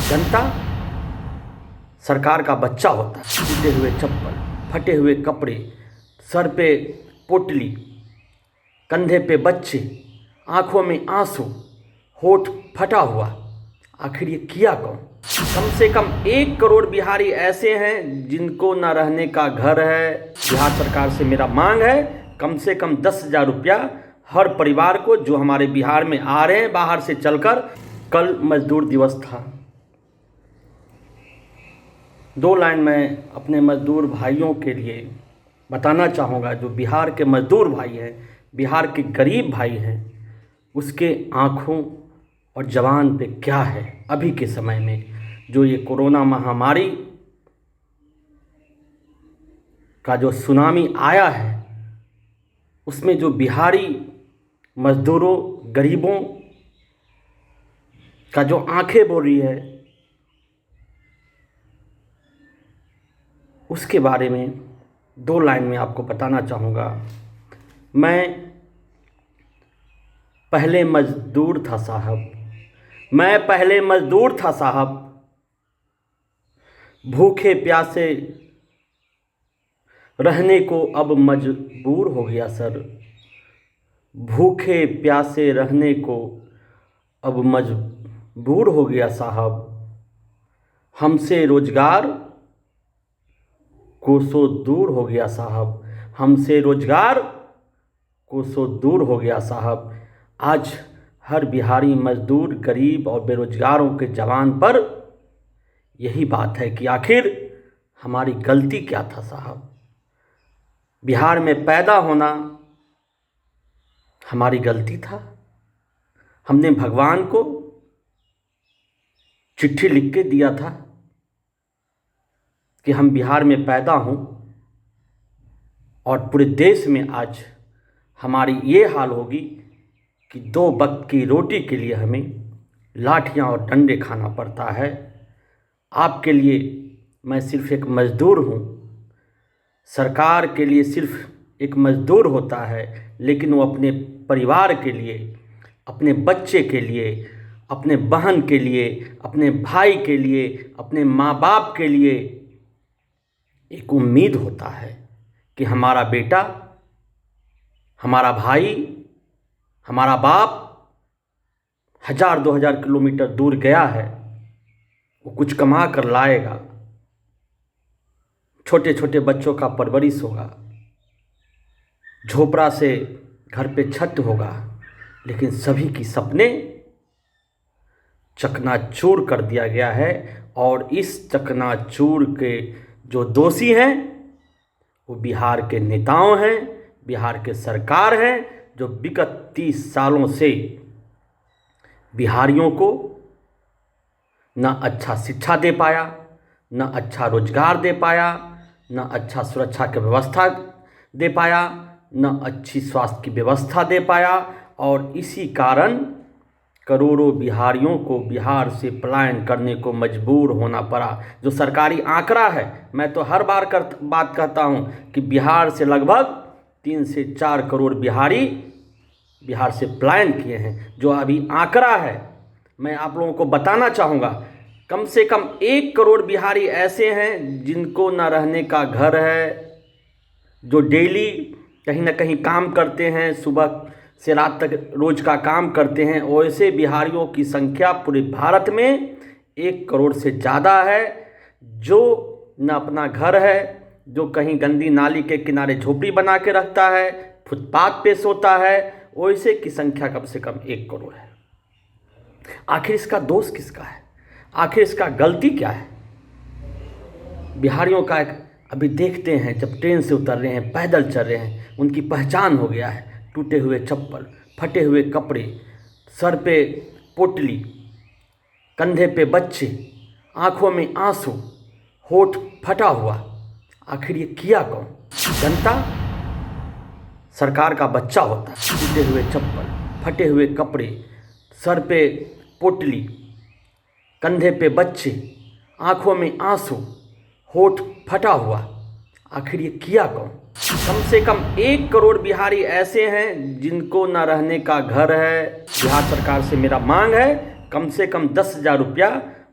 जनता सरकार का बच्चा होता है। टूटे हुए चप्पल, फटे हुए कपड़े, सर पे पोटली, कंधे पे बच्चे, आंखों में आंसू, होठ फटा हुआ, आखिर ये किया कौन? कम से कम 1 करोड़ बिहारी ऐसे हैं जिनको न रहने का घर है। बिहार सरकार से मेरा मांग है कम से कम 10,000 रुपया हर परिवार को, जो हमारे बिहार में आ रहे हैं बाहर से चलकर। कल मजदूर दिवस था। 2 लाइन में अपने मजदूर भाइयों के लिए बताना चाहूँगा। जो बिहार के मजदूर भाई हैं, बिहार के गरीब भाई हैं, उसके आँखों और ज़बान पे क्या है अभी के समय में। जो ये कोरोना महामारी का जो सुनामी आया है, उसमें जो बिहारी मजदूरों, गरीबों का जो आंखें बोल रही है, उसके बारे में 2 लाइन में आपको बताना चाहूँगा। मैं पहले मजदूर था साहब, मैं पहले मजदूर था साहब, भूखे प्यासे रहने को अब मजबूर हो गया सर। भूखे प्यासे रहने को अब मजबूर हो गया साहब। हमसे रोजगार कोसों दूर हो गया साहब, हमसे रोजगार कोसों दूर हो गया साहब। आज हर बिहारी मजदूर, गरीब और बेरोजगारों के ज़बान पर यही बात है कि आखिर हमारी गलती क्या था साहब। बिहार में पैदा होना हमारी गलती था। हमने भगवान को चिट्ठी लिख के दिया था कि हम बिहार में पैदा हों, और पूरे देश में आज हमारी ये हाल होगी कि 2 वक्त की रोटी के लिए हमें लाठियां और डंडे खाना पड़ता है। आपके लिए मैं सिर्फ एक मज़दूर हूँ। सरकार के लिए सिर्फ एक मज़दूर होता है, लेकिन वो अपने परिवार के लिए, अपने बच्चे के लिए, अपने बहन के लिए, अपने भाई के लिए, अपने माँ बाप के लिए एक उम्मीद होता है कि हमारा बेटा, हमारा भाई, हमारा बाप 1000-2000 किलोमीटर दूर गया है, वो कुछ कमा कर लाएगा, छोटे छोटे बच्चों का परवरिश होगा, झोपड़ा से घर पे छत होगा। लेकिन सभी की सपने चकनाचूर कर दिया गया है, और इस चकनाचूर के जो दोषी हैं वो बिहार के नेताओं हैं, बिहार के सरकार हैं, जो विगत 30 सालों से बिहारियों को न अच्छा शिक्षा दे पाया, न अच्छा रोजगार दे पाया, न अच्छा सुरक्षा की व्यवस्था दे पाया, न अच्छी स्वास्थ्य की व्यवस्था दे पाया। और इसी कारण करोड़ों बिहारियों को बिहार से पलायन करने को मजबूर होना पड़ा। जो सरकारी आंकड़ा है, मैं तो हर बार बात कहता हूँ कि बिहार से लगभग 3 से 4 करोड़ बिहारी बिहार से पलायन किए हैं। जो अभी आंकड़ा है, मैं आप लोगों को बताना चाहूँगा, कम से कम 1 करोड़ बिहारी ऐसे हैं जिनको न रहने का घर है, जो डेली कहीं ना कहीं काम करते हैं, सुबह से रात तक रोज का काम करते हैं। वैसे बिहारियों की संख्या पूरे भारत में 1 करोड़ से ज़्यादा है, जो न अपना घर है, जो कहीं गंदी नाली के किनारे झोपड़ी बना के रखता है, फुटपाथ पे सोता है। वैसे की संख्या कम से कम 1 करोड़ है। आखिर इसका दोष किसका है? आखिर इसका गलती क्या है? बिहारियों का अभी देखते हैं, जब ट्रेन से उतर रहे हैं, पैदल चल रहे हैं, उनकी पहचान हो गया है। टूटे हुए चप्पल, फटे हुए कपड़े, सर पे पोटली, कंधे पे बच्चे, आंखों में आंसू, होठ फटा हुआ, आखिर ये किया कौन? जनता सरकार का बच्चा होता है। टूटे हुए चप्पल, फटे हुए कपड़े, सर पे पोटली, कंधे पे बच्चे, आंखों में आंसू, होठ फटा हुआ, आखिर ये किया कौन? कम से कम 1 करोड़ बिहारी ऐसे हैं जिनको न रहने का घर है। बिहार सरकार से मेरा मांग है कम से कम 10,000 रुपया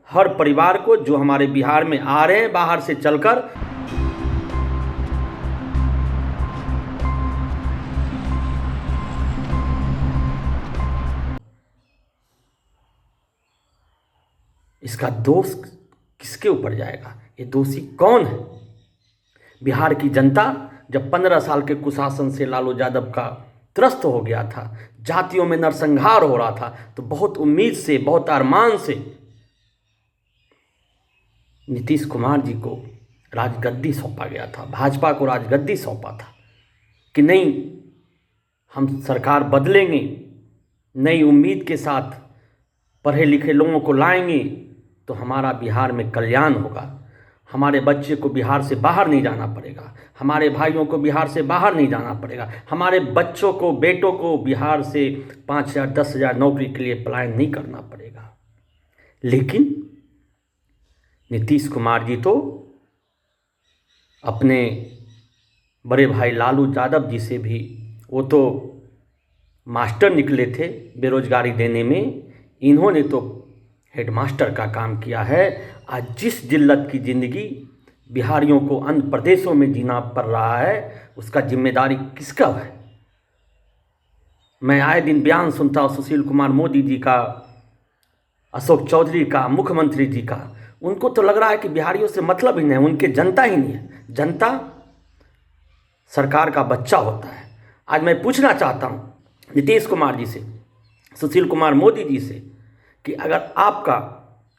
हर परिवार को जो हमारे बिहार में आ रहे हैं बाहर से चलकर, इसका दोष किसके ऊपर जाएगा? ये दोषी कौन है? बिहार की जनता जब 15 साल के कुशासन से लालू यादव का त्रस्त हो गया था, जातियों में नरसंहार हो रहा था, तो बहुत उम्मीद से, बहुत अरमान से नीतीश कुमार जी को राजगद्दी सौंपा गया था, भाजपा को राजगद्दी सौंपा था कि नहीं, हम सरकार बदलेंगे, नई उम्मीद के साथ पढ़े लिखे लोगों को लाएंगे तो हमारा बिहार में कल्याण होगा, हमारे बच्चे को बिहार से बाहर नहीं जाना पड़ेगा, हमारे भाइयों को बिहार से बाहर नहीं जाना पड़ेगा, हमारे बच्चों को, बेटों को बिहार से 5,000 10,000 नौकरी के लिए पलायन नहीं करना पड़ेगा। लेकिन नीतीश कुमार जी तो अपने बड़े भाई लालू यादव जी से भी, वो तो मास्टर निकले थे बेरोजगारी देने में, इन्होंने तो हेडमास्टर का काम किया है। आज जिस जिल्लत की ज़िंदगी बिहारियों को अन्य प्रदेशों में जीना पड़ रहा है, उसका जिम्मेदारी किसका है? मैं आए दिन बयान सुनता हूँ सुशील कुमार मोदी जी का, अशोक चौधरी का, मुख्यमंत्री जी का। उनको तो लग रहा है कि बिहारियों से मतलब ही नहीं है, उनके जनता ही नहीं है, जनता सरकार का बच्चा होता है। आज मैं पूछना चाहता हूँ नीतीश कुमार जी से, सुशील कुमार मोदी जी से, कि अगर आपका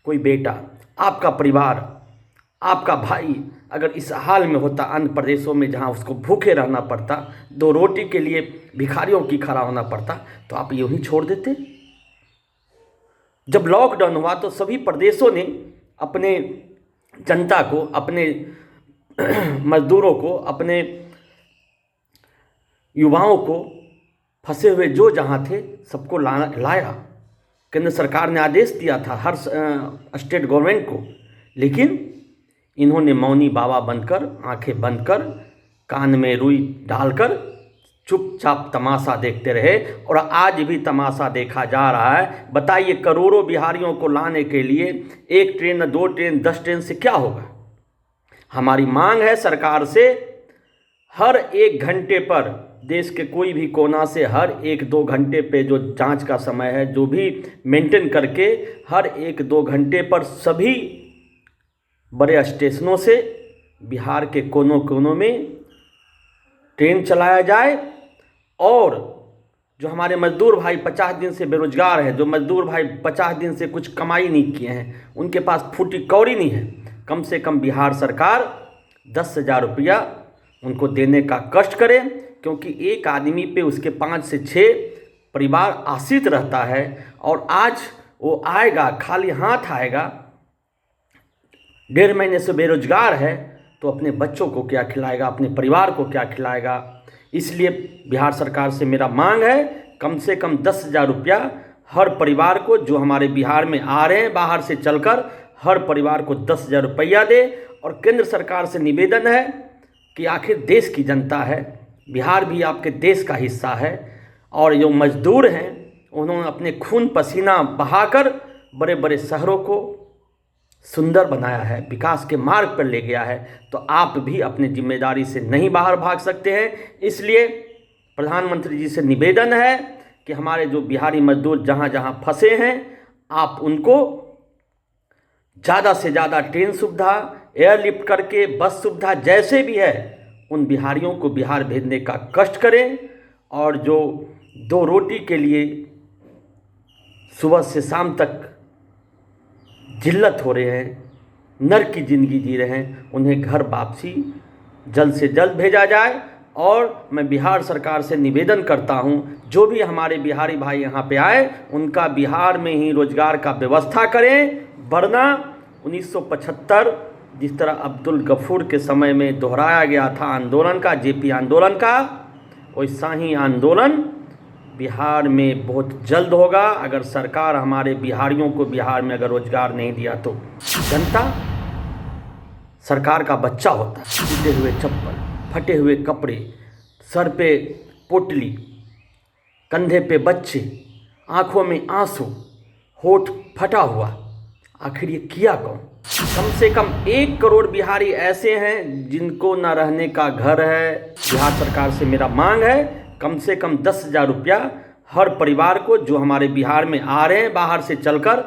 कोई बेटा, आपका परिवार, आपका भाई अगर इस हाल में होता, अन्य प्रदेशों में जहाँ उसको भूखे रहना पड़ता, 2 रोटी के लिए भिखारियों की खड़ा होना पड़ता, तो आप यूं ही छोड़ देते? जब लॉकडाउन हुआ तो सभी प्रदेशों ने अपने जनता को, अपने मजदूरों को, अपने युवाओं को, फंसे हुए जो जहाँ थे सबको लाया। केंद्र सरकार ने आदेश दिया था हर स्टेट गवर्नमेंट को, लेकिन इन्होंने मौनी बाबा बनकर, आंखें बंद कर, कान में रुई डालकर चुपचाप तमाशा देखते रहे, और आज भी तमाशा देखा जा रहा है। बताइए, करोड़ों बिहारियों को लाने के लिए 1 ट्रेन, 2 ट्रेन, 10 ट्रेन से क्या होगा? हमारी मांग है सरकार से, हर 1 घंटे पर, देश के कोई भी कोना से हर 1-2 घंटे पे जो जांच का समय है, जो भी मेंटेन करके हर 1-2 घंटे पर सभी बड़े स्टेशनों से बिहार के कोनों कोनों में ट्रेन चलाया जाए। और जो हमारे मजदूर भाई 50 दिन से बेरोजगार हैं, जो मजदूर भाई 50 दिन से कुछ कमाई नहीं किए हैं, उनके पास फूटी कौड़ी नहीं है, कम से कम बिहार सरकार 10,000 रुपया उनको देने का कष्ट करे, क्योंकि एक आदमी पे उसके 5 से 6 परिवार आश्रित रहता है। और आज वो आएगा, खाली हाथ आएगा, 1.5 महीने से बेरोजगार है, तो अपने बच्चों को क्या खिलाएगा, अपने परिवार को क्या खिलाएगा? इसलिए बिहार सरकार से मेरा मांग है, कम से कम 10,000 रुपया हर परिवार को, जो हमारे बिहार में आ रहे हैं बाहर से चलकर, हर परिवार को 10,000 रुपया दे। और केंद्र सरकार से निवेदन है कि आखिर देश की जनता है, बिहार भी आपके देश का हिस्सा है, और जो मजदूर हैं उन्होंने अपने खून पसीना बहाकर बड़े बड़े शहरों को सुंदर बनाया है, विकास के मार्ग पर ले गया है, तो आप भी अपनी जिम्मेदारी से नहीं बाहर भाग सकते हैं। इसलिए प्रधानमंत्री जी से निवेदन है कि हमारे जो बिहारी मजदूर जहाँ जहाँ फंसे हैं, आप उनको ज़्यादा से ज़्यादा ट्रेन सुविधा, एयरलिफ्ट करके, बस सुविधा जैसे भी है, उन बिहारियों को बिहार भेजने का कष्ट करें। और जो 2 रोटी के लिए सुबह से शाम तक जिल्लत हो रहे हैं, नर्क की ज़िंदगी जी रहे हैं, उन्हें घर वापसी जल्द से जल्द भेजा जाए। और मैं बिहार सरकार से निवेदन करता हूं, जो भी हमारे बिहारी भाई यहां पे आए, उनका बिहार में ही रोजगार का व्यवस्था करें, वरना 1975 जिस तरह अब्दुल गफूर के समय में दोहराया गया था आंदोलन का, जेपी आंदोलन का, वैसा ही आंदोलन बिहार में बहुत जल्द होगा। अगर सरकार हमारे बिहारियों को बिहार में अगर रोजगार नहीं दिया तो जनता सरकार का बच्चा होता है। टूटे हुए चप्पल, फटे हुए कपड़े, सर पे पोटली, कंधे पे बच्चे, आंखों में आंसू, होठ फटा हुआ, आखिर ये किया कौन? कम से कम 1 करोड़ बिहारी ऐसे हैं जिनको न रहने का घर है। बिहार सरकार से मेरा मांग है कम से कम 10,000 रुपया हर परिवार को, जो हमारे बिहार में आ रहे हैं बाहर से चलकर,